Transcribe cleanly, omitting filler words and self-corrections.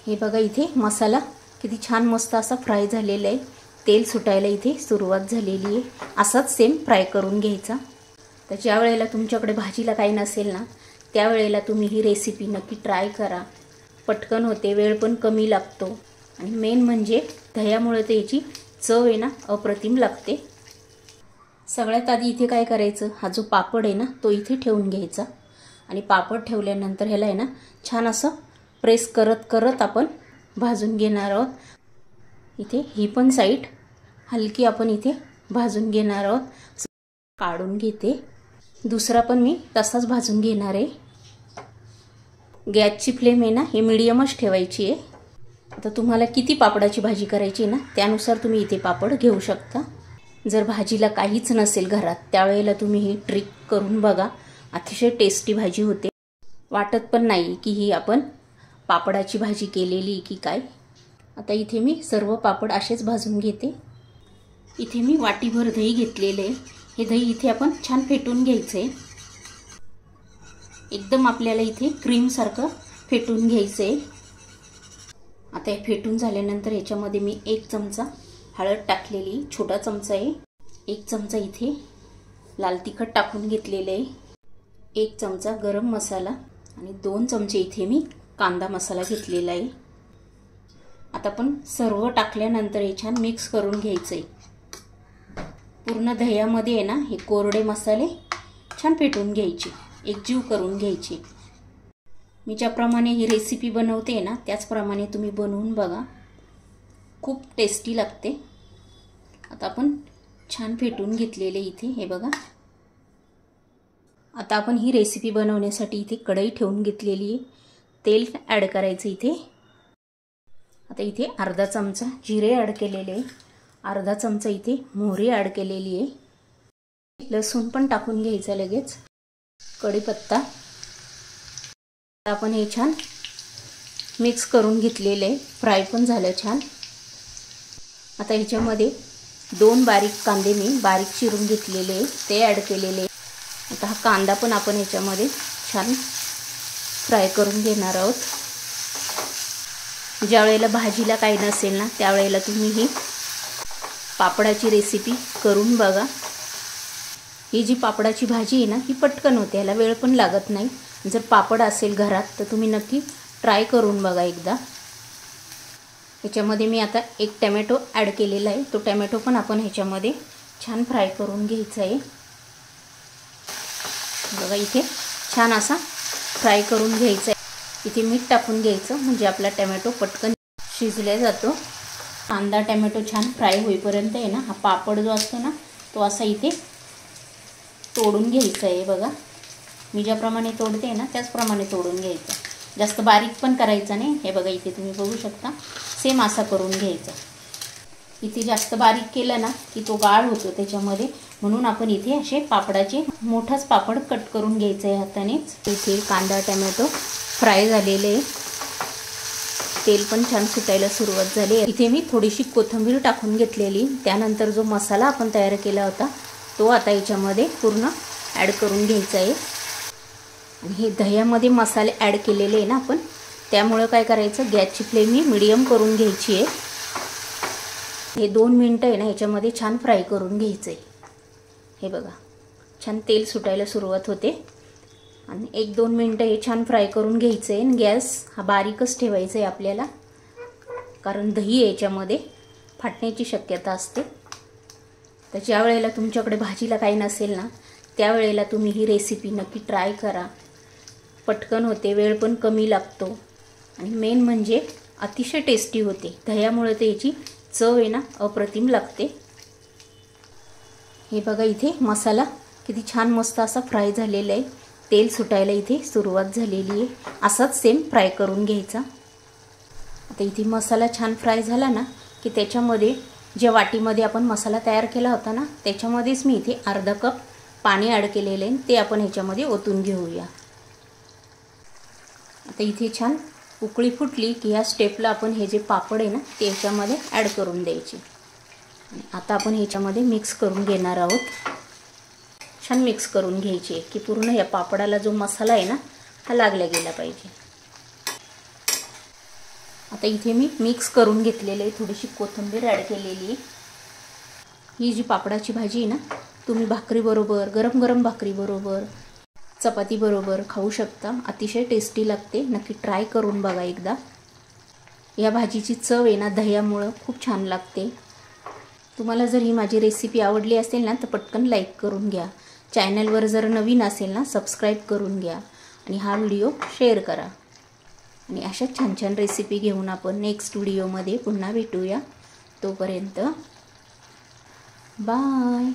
हे बघा इथे मसाला किती छान मस्त असा फ्राय झालेला आहे। तेल सुटायला इथे सुरुवात झालेली आहे। असाच सेम फ्राय करून घ्यायचा। तर ज्या वेळेला तुमच्याकडे भाजीला काही नसेल ना, त्यावेळेला तुम्ही ही रेसिपी नक्की ट्राय करा। पटकन होते, वेळ पण कमी लागतो आणि मेन म्हणजे दह्यामुळे तर याची चव आहे ना अप्रतिम लागते। सगळ्यात आधी इथे काय करायचं, हा जो पापड आहे ना तो इथे ठेवून घ्यायचा आणि पापड ठेवल्यानंतर ह्याला आहे ना छान असं प्रेस करत करत आपण भाजून घेणार आहोत। इथे ही पण साईड हलकी आपण इथे भाजून घेणार आहोत। काढून घेते, दुसरा पण मी तसाच भाजून घेणार आहे। गॅसची फ्लेम आहे ना ही मीडियमच ठेवायची आहे। आता तुम्हाला किती पापडाची भाजी करायची ना त्यानुसार तुम्ही इथे पापड घेऊ शकता। जर भाजीला काहीच नसेल घरात त्यावेळेला तुम्ही ही ट्रिक करून बघा, अतिशय टेस्टी भाजी होते। वाटत पण नाही की ही आपण पापडाची भाजी केलेली की काय। आता इथे मी सर्व पापड असेच भाजून घेते। इथे मी वाटीभर दही घेतलेले आहे। हे दही इथे आपण छान फेटून घ्यायचं आहे। एकदम आपल्याला इथे क्रीम सारखं फेटून घ्यायचं आहे। आता हे फेटून झाल्यानंतर याच्यामध्ये मी 1 चमचा हळद टाकलेली, छोटा चमचा आहे। 1 चमचा इथे लाल तिखट टाकून घेतलेले आहे। 1 चमचा गरम मसाला आणि 2 चमचे इथे मी कांदा मसाला घेतलेला आहे। आता आपण सर्व टाकल्यानंतर हे छान मिक्स करून घ्यायचं आहे। पूर्ण दह्यामध्ये आहे ना हे कोरडे मसाले छान फेटून घ्यायचे, एकजीव करून घ्यायचे। मी ज्याप्रमाणे ही रेसिपी बनवते ना त्याचप्रमाणे तुम्ही बनवून बघा, खूप टेस्टी लागते। आता आपण छान फेटून घेतलेले इथे हे बघा। आता आपण ही रेसिपी बनवण्यासाठी इथे कढई ठेवून घेतलेली आहे। तेल ॲड करायचं इथे। आता इथे अर्धा चमचा जिरे ॲड केलेले आहे, अर्धा चमचा इथे मोहरी ॲड केलेली आहे। लसूण पण टाकून घ्यायचं लगेच, कढीपत्ता। आपण हे छान मिक्स करून घेतलेले आहे, फ्राय पण झालं छान। आता ह्याच्यामध्ये 2 बारीक कांदे मी बारीक चिरून घेतलेले आहे ते ॲड केलेले। आता हा कांदा पण आपण ह्याच्यामध्ये छान फ्राय करून घेणार आहोत। ज्या वेळेला भाजीला काही नसेल ना त्यावेळेला तुम्ही ही पापडाची रेसिपी करून बघा। ही जी पापडाची भाजी आहे ना ही पटकन होते, याला वेळ पण लागत नाही। जर पापड असेल घरात तर तुम्ही नक्की ट्राय करून बघा एकदा। ह्याच्यामध्ये मी आता 1 टोमॅटो ॲड केलेला आहे, तो टोमॅटो पण आपण ह्याच्यामध्ये छान फ्राय करून घ्यायचा आहे। बघा इथे छान असा फ्राय करून घ्यायचा आहे। इथे मीठ टाकून घ्यायचं म्हणजे आपला टोमॅटो पटकन शिजला जातो। कांदा टोमॅटो छान फ्राय होईपर्यंत आहे ना हा पापड जो असतो ना तो असा इथे तोडून घ्यायचा आहे। बघा मी ज्याप्रमाणे तोडते ना त्याचप्रमाणे तोडून घ्यायचं, जास्त बारीक पण करायचा नाही। हे बघा इथे तुम्ही बघू शकता, सेम असा करून घ्यायचा। इथे जास्त बारीक केलं ना की तो गाळ होतो त्याच्यामध्ये, म्हणून आपण इथे असे पापडाचे मोठाच पापड कट करून घ्यायचं आहे हातानेच। इथे कांदा टोमॅटो फ्राय झालेले, तेल पण छान सुटायला सुरुवात झाली। इथे मी थोडीशी कोथिंबीर टाकून घेतलेली, त्यानंतर जो मसाला आपण तयार केला होता तो आता याच्यामध्ये पूर्ण ॲड करून घ्यायचा आहे। आणि हे दह्यामध्ये मसाले ॲड केलेले आहे ना आपण, त्यामुळे काय करायचं, गॅसची फ्लेम ही मीडियम करून घ्यायची आहे। हे 2 मिनिटं आहे ना ह्याच्यामध्ये छान फ्राय करून घ्यायचं आहे। हे बघा छान तेल सुटायला सुरुवात होते आणि 1-2 मिनिटं हे छान फ्राय करून घ्यायचं आहे। गॅस हा बारीकच ठेवायचा आहे आपल्याला, कारण दही याच्यामध्ये फाटण्याची शक्यता असते। तर ज्या वेळेला तुमच्याकडे भाजीला काही नसेल ना त्यावेळेला तुम्ही ही रेसिपी नक्की ट्राय करा। पटकन होते, वेळ पण कमी लागतो आणि मेन म्हणजे अतिशय टेस्टी होते। दह्यामुळे तर याची चव आहे ना अप्रतिम लागते। हे बघा इथे मसाला किती छान मस्त असा फ्राय झालेला आहे। तेल सुटायला इथे सुरुवात झालेली आहे। असाच सेम फ्राय करून घ्यायचा। आता इथे मसाला छान फ्राय झाला ना की त्याच्यामध्ये ज्या वाटीमध्ये आपण मसाला तयार केला होता ना त्याच्यामध्येच मी इथे अर्धा कप पाणी ॲड केलेले आहे, ते आपण ह्याच्यामध्ये ओतून घेऊया। आता इथे छान उकळी फुटली की ह्या स्टेपला आपण हे जे पापड आहे ना ते ह्याच्यामध्ये ॲड करून द्यायचे। आता आपण ह्याच्यामध्ये मिक्स करून घेणार आहोत। छान मिक्स करून घ्यायचे की पूर्ण या पापडाला जो मसाला आहे ना हा लागला गेला पाहिजे। आता इथे मी मिक्स करून घेतलेले आहे, थोडीशी कोथिंबीर ॲड केलेली आहे. ही जी पापडाची भाजी आहे ना, तुम्ही भाकरीबरोबर, गरम गरम भाकरीबरोबर, चपातीबरोबर खाऊ शकता. अतिशय टेस्टी लागते. नक्की ट्राय करून बघा एकदा. या भाजीची चव आहे ना दह्यामुळं खूप छान लागते. तुम्हाला जर ही माझी रेसिपी आवडली असेल ना तर पटकन लाईक करून घ्या. चॅनलवर जर नवीन असेल ना सबस्क्राईब करून घ्या आणि हा व्हिडिओ शेअर करा. आणि अशा छान छान रेसिपी घेऊन आपण नेक्स्ट व्हिडिओमध्ये पुन्हा भेटूया. तोपर्यंत बाय.